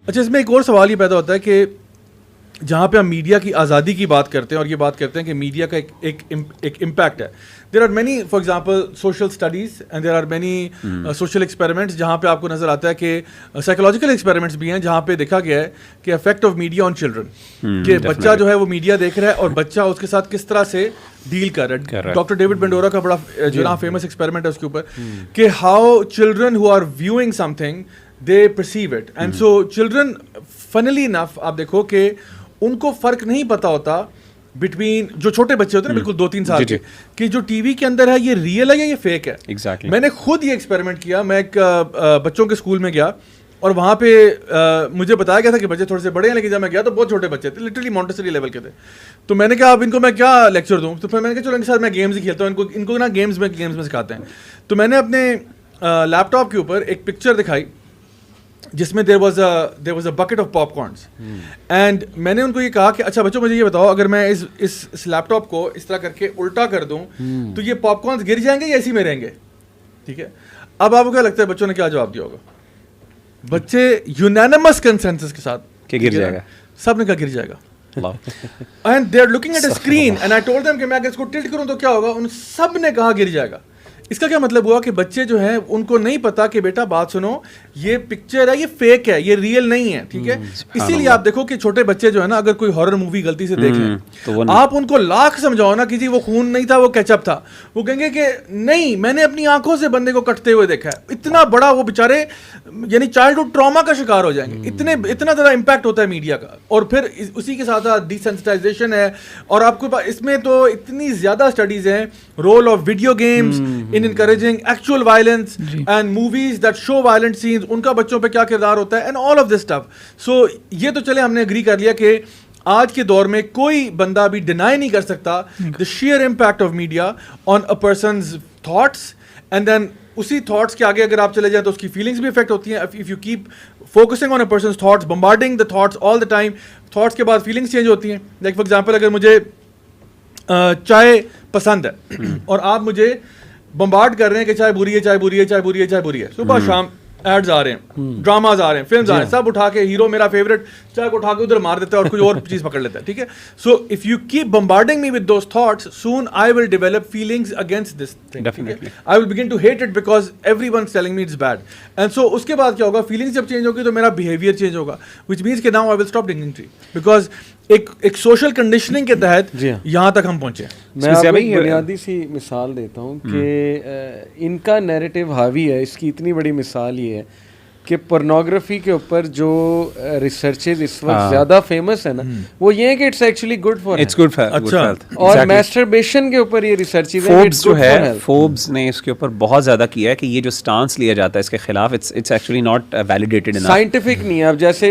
अच्छा, इसमें एक और सवाल ये पैदा होता है कि जहाँ पे हम मीडिया की आज़ादी की बात करते हैं और ये बात करते हैं कि मीडिया का एक इम्पैक्ट है, there are many, for example social studies and there are many social experiments जहाँ पे आपको नज़र आता है कि साइकोलॉजिकल एक्सपेरिमेंट्स भी हैं जहाँ पे देखा गया है कि effect of media on children, कि बच्चा जो है वो मीडिया देख रहा है और बच्चा उसके साथ किस तरह से डील कर रहा है। डॉक्टर डेविड बेंडोरा का बड़ा जो ना फेमस एक्सपेरिमेंट है उसके ऊपर कि how children who are viewing something they perceive it, and so children funnily enough आप देखो कि उनको फर्क नहीं पता होता बिटवीन, जो छोटे बच्चे होते हैं ना बिल्कुल 2-3 साल के, कि जो टीवी के अंदर है ये रियल है या ये फेक है। Exactly. मैंने खुद ये एक्सपेरिमेंट किया। मैं एक बच्चों के स्कूल में गया और वहाँ पे मुझे बताया गया था कि बच्चे थोड़े से बड़े हैं, लेकिन जब मैं गया तो बहुत छोटे बच्चे थे, लिटरली मॉन्टेसरी लेवल के थे। तो मैंने कहा अब इनको मैं क्या लेक्चर दूँ, तो फिर मैंने कहा चलो इनके साथ मैं गेम्स ही खेलता हूँ, इनको ना गेम्स में सिखाते हैं। तो मैंने अपने लैपटॉप के ऊपर एक पिक्चर दिखाई जिसमें there was a bucket of popcorns, and मैंने उनको ये कहा कि अच्छा बच्चों मुझे ये बताओ, अगर मैं इस लैपटॉप को इस तरह करके उल्टा कर दूं तो ये पॉपकॉर्न्स गिर जाएंगे या ऐसे ही में रहेंगे, ठीक है। अब आपको क्या लगता है बच्चों ने क्या जवाब दिया होगा? बच्चे यूनानिमस कंसेंसस के साथ कि गिर जाएगा, सब ने कहा गिर जाएगा। And they are looking at a screen and I told them कि मैं अगर इसको टिल्ट करूं तो क्या होगा, उन सब ने कहा गिर जाएगा। इसका क्या मतलब हुआ कि बच्चे जो हैं उनको नहीं पता कि बेटा बात सुनो, ये पिक्चर है, ये फेक है, ये रियल नहीं है, ठीक है। इसीलिए आप देखो कि छोटे बच्चे जो है ना, अगर कोई हॉरर मूवी गलती से देख लें तो आप उनको लाख समझाओ ना कि जी वो खून नहीं था, वो केचप था, वो कहेंगे कि नहीं मैंने अपनी आंखों से बंदे को कटते हुए देखा है। इतना बड़ा वो बेचारे यानी चाइल्डहुड ट्रॉमा का शिकार हो जाएंगे। इतना ज़्यादा इम्पैक्ट होता है मीडिया का। और फिर उसी के साथ साथ डिसेंसिटाइजेशन है, और आपको इसमें तो इतनी ज़्यादा स्टडीज़ हैं, role of video games in encouraging actual violence and movies that show violent scenes, उनका बच्चों पे क्या किरदार होता है, and all of this stuff. So ये तो चले हमने एग्री कर लिया कि आज के दौर में कोई बंदा भी डिनाई नहीं कर सकता the sheer impact of media on a person's thoughts, and then उसी थॉट्स के आगे अगर आप चले जाएं तो उसकी फीलिंग्स भी इफेक्ट होती हैं। If you keep focusing on a person's thoughts, bombarding the thoughts all the time, thoughts के बाद फीलिंग्स चेंज होती हैं। लाइक फॉर एग्जांपल अगर मुझे चाय पसंद है और आप मुझे बम्बार्ड कर रहे हैं कि चाय बुरी है, चाय बुरी है, चाय बुरी है, चाय बुरी है, सुबह शाम एड्स आ रहे हैं, ड्रामाज आ रहे हैं, फिल्म्स आ रहे हैं, सब उठा के हीरो मेरा फेवरेट चाय को उठा के उधर मार देता है और कोई और चीज पकड़ लेता है, ठीक है। So if you keep bombarding me with those thoughts, soon I will develop feelings against this thing, definitely I will begin to hate it because everyone telling me it's bad, and so उसके बाद क्या होगा, feelings जब change होगी तो मेरा behaviour change होगा, which means कि now I will stop drinking tea, because एक सोशल कंडीशनिंग के तहत यहाँ तक हम पहुंचे। मैं आपको एक बुनियादी सी मिसाल देता हूँ कि इनका नैरेटिव हावी है, इसकी इतनी बड़ी मिसाल ये है कि पोर्नोग्राफी के ऊपर जो रिसर्चेज इस वक्त ज्यादा फेमस है ना, वो ये है कि it's actually good for, it's good for health. और मैस्टरबेशन के ऊपर ये रिसर्चेज है, फोर्ब्स जो है, फोर्ब्स ने इसके ऊपर बहुत ज्यादा किया है कि ये जो स्टांस लिया जाता है इसके खिलाफ, it's actually not validated enough, scientific नहीं है। अब जैसे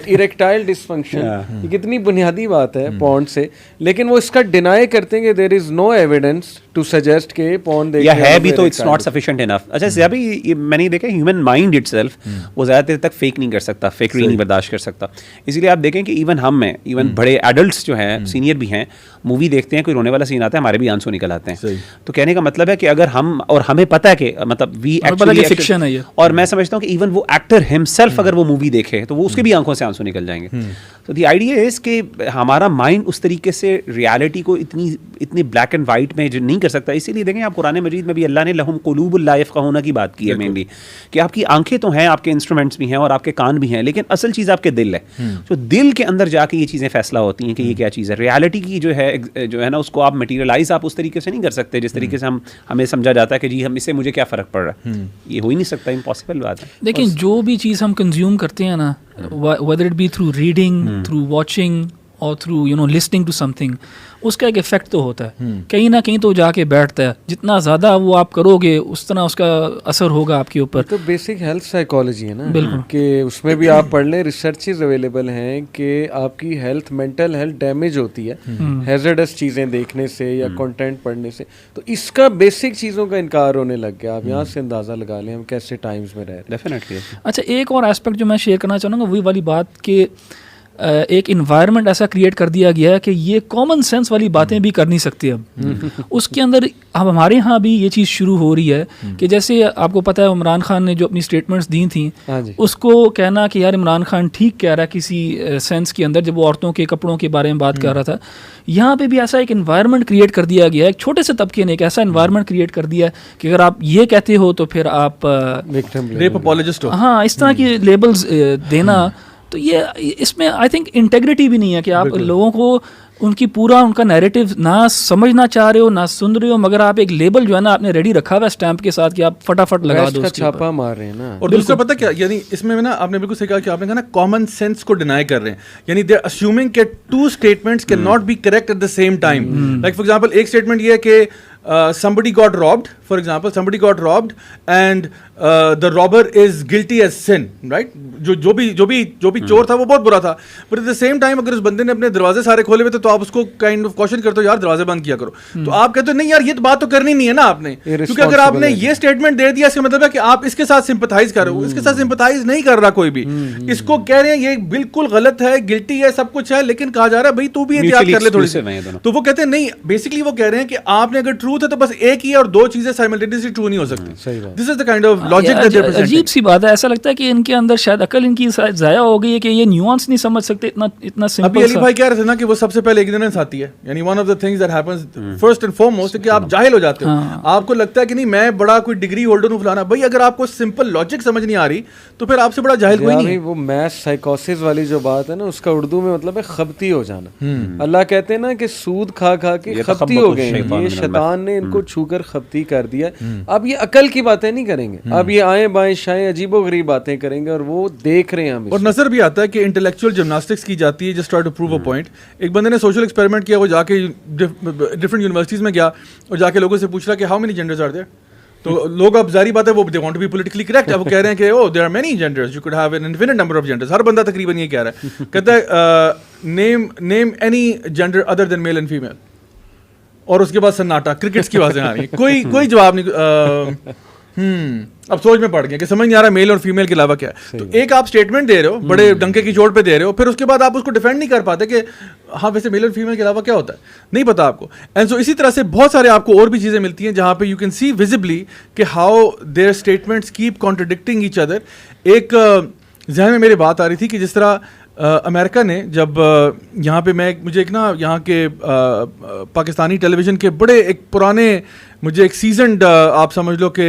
इरेक्टाइल डिसफंक्शन, ये कितनी बुनियादी बात है पॉर्न से, लेकिन वो इसका डिनाई करते हैं कि there is no evidence to suggest के पॉर्न देखने है भी तो इट्स नॉट सफिशिएंट इनफ। अच्छा अभी मैंने देखा ह्यूमन माइंड इटसेल्फ वो ज़्यादा देर तक फेक नहीं कर सकता, फेकरी नहीं बर्दाश्त कर सकता। इसीलिए आप देखें कि इवन हम में, इवन बड़े एडल्ट्स जो हैं, सीनियर भी हैं, मूवी देखते हैं, कोई रोने वाला सीन आता है, हमारे भी आंसू निकल आते हैं। तो कहने का मतलब है कि अगर हम, और हमें पता है कि मतलब वी एक्चुअली फिक्शन है ये, और मैं समझता हूँ कि इवन वो एक्टर हिमसेल्फ अगर वो मूवी देखे तो वो उसके भी आंखों से आंसू निकल जाएंगे। तो द आइडिया इज कि हमारा माइंड उस तरीके से रियलिटी को इतनी ब्लैक एंड वाइट में जो नहीं कर सकता। इसीलिए देखें आप कुरान मजीद में भी अल्लाह ने लहुम कुलूबुल ला यफ़क़हूना की बात की है मेनली, कि आपकी आंखें तो हैं, आपके इंस्ट्रूमेंट्स भी हैं और आपके कान भी हैं, लेकिन असल चीज़ आपके दिल है। तो दिल के अंदर जाके ये चीज़ें फैसला होती हैं कि ये क्या चीज़ है। रियलिटी की जो है ना, उसको आप मटीरियलाइज आप उस तरीके से नहीं कर सकते जिस तरीके से हमें समझा जाता है कि जी हम इससे मुझे क्या फ़र्क पड़ रहा है। ये हो ही नहीं सकता, इम्पॉसिबल बात है। लेकिन जो भी चीज़ हम कंज्यूम करते हैं ना, whether it be through reading, through watching or through listening to something, उसका एक इफेक्ट तो होता है, कहीं ना कहीं तो जाके बैठता है। जितना ज़्यादा वो आप करोगे उस तरह उसका असर होगा आपके ऊपर। तो बेसिक हेल्थ साइकोलॉजी है ना, बिल्कुल, कि उसमें भी आप पढ़ लें, रिसर्चेज अवेलेबल हैं कि आपकी हेल्थ, मेंटल हेल्थ डैमेज होती है हैजर्डस चीज़ें देखने से या कंटेंट पढ़ने से। तो इसका बेसिक चीज़ों का इनकार होने लग गया। आप यहाँ से अंदाज़ा लगा लें हम कैसे टाइम्स में रह रहे हैं। डेफिनेटली। अच्छा, एक और एस्पेक्ट जो मैं शेयर करना चाहूँगा वही वाली बात कि एक इन्वायरमेंट ऐसा क्रिएट कर दिया गया है कि ये कॉमन सेंस वाली बातें भी कर नहीं सकते अब उसके अंदर। अब हमारे यहाँ भी ये चीज़ शुरू हो रही है कि जैसे आपको पता है इमरान खान ने जो अपनी स्टेटमेंट्स दी थी, उसको कहना कि यार इमरान खान ठीक कह रहा है किसी सेंस के अंदर, जब वो औरतों के कपड़ों के बारे में बात कर रहा था। यहाँ पे भी ऐसा एक इन्वायरमेंट क्रिएट कर दिया गया है, एक छोटे से तबके ने एक ऐसा इन्वायरमेंट क्रिएट कर दिया है कि अगर आप ये कहते हो तो फिर आप रेप अपॉलजिस्ट हो। हाँ, इस तरह की लेबल्स देना, तो ये इसमें आई थिंक इंटेग्रिटी भी नहीं है कि आप लोगों को उनकी पूरा उनका नैरेटिव ना समझना चाह रहे हो ना सुन रहे हो, मगर आप एक लेबल जो है ना आपने रेडी रखा हुआ है स्टैंप के साथ कि आप फटाफट लगा दो, छापा मार रहे हैं ना। और दूसरा पता क्या, यानी इसमें ना आपने बिल्कुल सही कहा कि आपने कहा ना कॉमन सेंस को डिनाई कर रहे हैं, यानी दे आर अज्यूमिंग कि two statements can not be correct at the same time. Like for example एक स्टेटमेंट ये है कि somebody got robbed, for example, somebody got robbed and the robber is guilty as sin, right? जो भी चोर था वो बहुत बुरा था, but at the same time अगर उस बंदे ने अपने दरवाजे सारे खोले हुए थे तो आप उसको काइंड ऑफ क्वेश्चन करते हो यार दरवाजे बंद किया करो, तो आप कहते हो नहीं यार ये तो बात तो करनी नहीं है ना आपने, क्योंकि अगर आपने ये स्टेटमेंट दे दिया इसका मतलब है कि आप इसके साथ सिंपथाइज कर रहे हो, इसके साथ सिंपथाइज नहीं कर रहा कोई भी, इसको कह रहे हैं ये बिल्कुल गलत है, गिल्टी है, सब कुछ है, लेकिन कहा जा रहा है भाई तू भी एहतियात कर ले थोड़ी सी, तो वो कहते हैं नहीं, बेसिकली वो कह रहे हैं कि आपने अगर ट्रूथ है तो बस एक ही और दो चीजें साइमल्टेनियसली ट्रू नहीं हो सकती। This is the kind of logic that they are presenting. अजीब सी बात है, ऐसा लगता है कि इनके अंदर शायद अकल इनकी जाया हो गई है कि ये न्यूआंस नहीं समझ सकते, इतना सिंपल। अभी अली भाई कह रहे थे ना कि वो सबसे पहले इग्नोरेंस आती है, यानी one of the things that happens first and foremost कि आप जाहिल हो जाते हो, आपको लगता है कि नहीं मैं बड़ा कोई डिग्री होल्डर हूं फलाना, भाई अगर आपको सिंपल लॉजिक समझ नहीं आ रही तो फिर आपसे बड़ा जाहिल कोई नहीं है। वो मैथ साइकोसिस वाली जो बात है ना, उसका उर्दू में मतलब है खबती हो जाना। अल्लाह कहते हैं ना कि सूद खा खा के खबती हो गए, ये शैतान ने इनको छूकर खबती कर दिया। अब ये अकल की बातें नहीं करेंगे, अब ये आए बाएं शाएं अजीबो गरीब बातें करेंगे, और वो देख रहे हैं हम। और नजर भी आता है कि इंटेलेक्चुअल जिम्नास्टिक्स की जाती है just try to prove a point. एक बंदे ने सोशल एक्सपेरिमेंट किया, वो जाके डिफरेंट यूनिवर्सिटीज में गया और जाके लोगों से पूछ रहा कि how many genders are there, तो लोग अब जारी बात है वो they want to be politically correct, अब वो कह रहे हैं कि oh there are many genders, you could have an infinite number of genders, हर बंदा तकरीबन ये कह रहा है, कहता है name any gender other than male and female, और उसके बाद सन्नाटा, क्रिकेट्स की आवाजें आ रही हैं, कोई जवाब नहीं। अब सोच में पड़ गया कि समझ नहीं आ रहा मेल और फीमेल के अलावा क्या है। तो एक आप स्टेटमेंट दे रहे हो, बड़े डंके की चोट पे दे रहे हो, फिर उसके बाद आप उसको डिफेंड नहीं कर पाते कि हाँ वैसे मेल और फीमेल के अलावा क्या होता है, नहीं पता आपको। एंड सो इसी तरह से बहुत सारे आपको और भी चीज़ें मिलती हैं जहाँ पे यू कैन सी विजिबली कि how their statements keep contradicting each other. एक जहन में मेरी बात आ रही थी कि जिस तरह अमेरिका ने जब यहाँ पे मुझे एक ना यहाँ के पाकिस्तानी टेलीविज़न के बड़े एक पुराने मुझे एक सीजनड आप समझ लो कि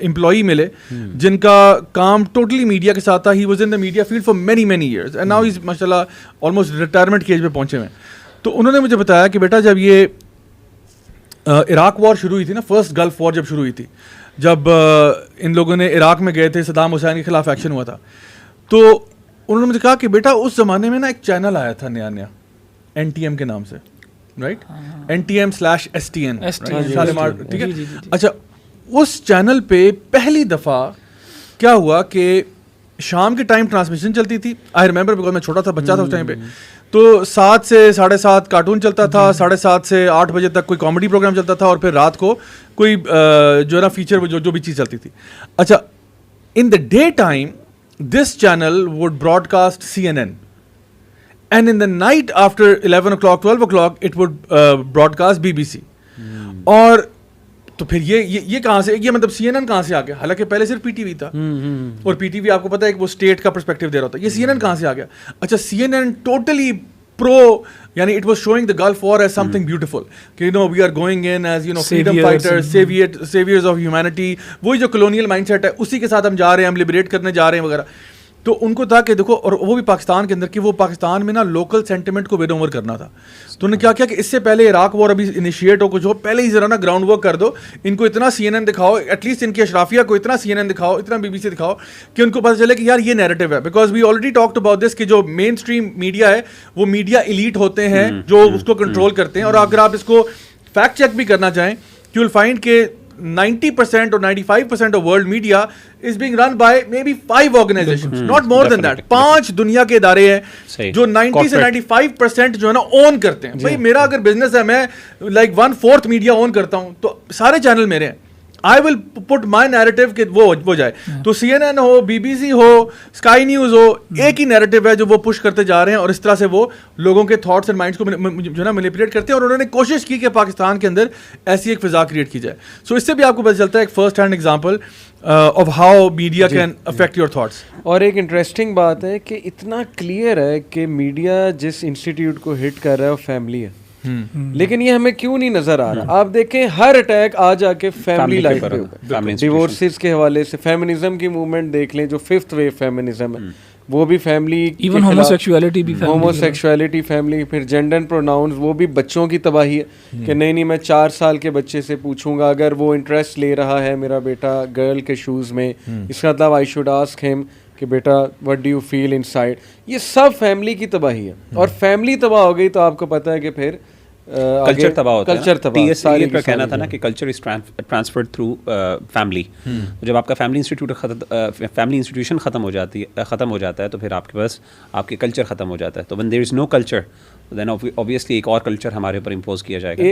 एम्प्लॉई मिले जिनका काम टोटली मीडिया के साथ था। He was in the media field for many years and now is माशाल्लाह ऑलमोस्ट रिटायरमेंट के एज पे पहुँचे हुए। तो उन्होंने मुझे बताया कि बेटा जब ये इराक वॉर शुरू हुई थी ना, फर्स्ट गल्फ वॉर जब शुरू हुई थी, जब इन लोगों ने इराक में गए थे, सदाम हुसैन के खिलाफ एक्शन हुआ था, तो उन्होंने मुझे कहा कि बेटा उस ज़माने में ना एक चैनल आया था नया NTM के नाम से, राइट, NTM/STN, ठीक है। अच्छा, उस चैनल पे पहली दफ़ा क्या हुआ कि शाम के टाइम ट्रांसमिशन चलती थी। आई रिमेंबर बिकॉज मैं छोटा था, बच्चा था उस टाइम पे, तो 7 से 7:30 कार्टून चलता था, 7:30 से 8 बजे तक कोई कॉमेडी प्रोग्राम चलता था, और फिर रात को कोई जो है ना फीचर जो भी चीज़ चलती थी। अच्छा, in the day time this channel would broadcast CNN, and in the night after 11 o'clock 12 o'clock it would broadcast BBC। और तो फिर ये कहाँ से, ये मतलब CNN कहाँ से आ गया, हालांकि पहले सिर्फ PTV था, और PTV आपको पता है कि वो स्टेट का पर्सपेक्टिव दे रहा होता है, ये CNN कहाँ से आ गया। अच्छा, CNN टोटली प्रो, यानी it was showing the Gulf war as something beautiful, कि you know we are going in as you know freedom fighters, saviours of humanity, वही जो कॉलोनियल माइंडसेट है उसी के साथ हम जा रहे हैं, हम लिबरेट करने जा रहे हैं वगैरह। तो उनको था कि देखो, और वो भी पाकिस्तान के अंदर, कि वो पाकिस्तान में ना लोकल सेंटिमेंट को विन ओवर करना था। तो उन्होंने क्या किया कि इससे पहले इराक वॉर अभी इनिशिएट हो कुछ हो, पहले ही जरा ना ग्राउंड वर्क कर दो, इनको इतना CNN दिखाओ, एटलीस्ट इनकी अशराफिया को इतना CNN दिखाओ, इतना BBC दिखाओ कि उनको पता चले कि यार ये नैरेटिव है। Because we already talked about this कि जो मेन स्ट्रीम मीडिया है वो मीडिया एलीट होते हैं जो उसको कंट्रोल करते हैं, और अगर आप इसको फैक्ट चेक भी करना चाहें, यू विल फाइंड के 90% or 95% of world media is being run by maybe 5 organizations, not more than that। 5 दुनिया के इदारे हैं जो 90 से 95% जो है ना ओन करते हैं। भाई मेरा अगर बिजनेस है, मैं like 1/4 मीडिया ओन करता हूँ, तो सारे चैनल मेरे हैं। I will put my narrative कि वो जाए। तो CNN हो, BBC हो, स्काई न्यूज़ हो, एक ही नैरेटिव है जो वो पुश करते जा रहे हैं और इस तरह से वो लोगों के थॉट्स एंड माइंड्स को जो ना मैनिपुलेट करते हैं और उन्होंने कोशिश की कि पाकिस्तान के अंदर ऐसी एक फिजा क्रिएट की जाए। सो इससे भी आपको पता चलता है एक first hand example of how media can affect your thoughts. और एक इंटरेस्टिंग बात है कि इतना क्लियर है कि मीडिया जिस इंस्टीट्यूट को हिट कर रहा है वो फैमिली है, लेकिन ये हमें क्यों नहीं नजर आ रहा। आप देखें हर अटैक आ जाके फैमिली लाइफ पे होगा, डिवोर्सेस के हवाले से। फेमिनिज्म की मूवमेंट देख लें जो फिफ्थ वेव फेमिनिज्म है, वो भी फैमिली, इवन होमोसेक्सुअलिटी भी फैमिली, होमोसेक्सुअलिटी फैमिली। फिर जेंडर प्रोनाउंस, वो भी बच्चों की तबाही है कि नहीं मैं 4 साल के बच्चे से पूछूंगा अगर वो इंटरेस्ट ले रहा है मेरा बेटा गर्ल के शूज़ में, इसका मतलब आई शुड आस्क हिम कि बेटा what do you feel inside. ये सब फैमिली की तबाही है, और फैमिली तबाह हो गई तो आपको पता है कि फिर कल्चर तबाह होता है। कल्चर तबाह, TSA का कहना था ना कि culture is transferred through family. जब आपका फैमिली इंस्टीट्यूशन ख़त्म हो जाता है तो फिर आपके पास आपके कल्चर ख़त्म हो जाता है। तो when there is no culture then obviously एक और कल्चर हमारे ऊपर इम्पोज किया जाएगा।